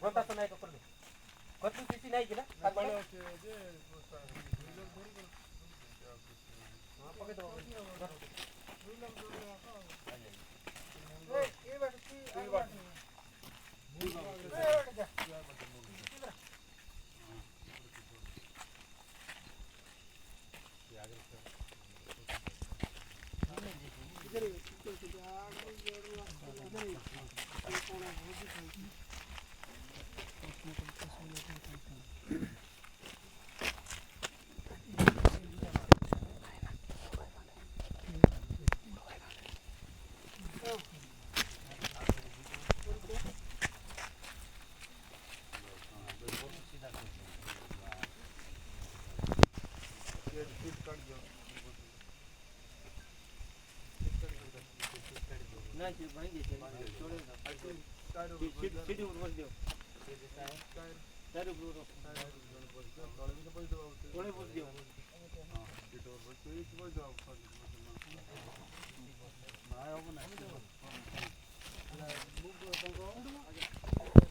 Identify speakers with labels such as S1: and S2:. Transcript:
S1: ঘন্টা তো নাই করলে কত কিছু নাই কিনা আর মানে যে পকে দাও বুঝলাম তো এই বাট কি এই বাট ना जी भाई ये छोड़े ना सीधी ऊपर बस दियो टायर ऊपर थोड़े बस दियो हां सीट ऊपर बस ये बस जाओ ना आओ ना बुक को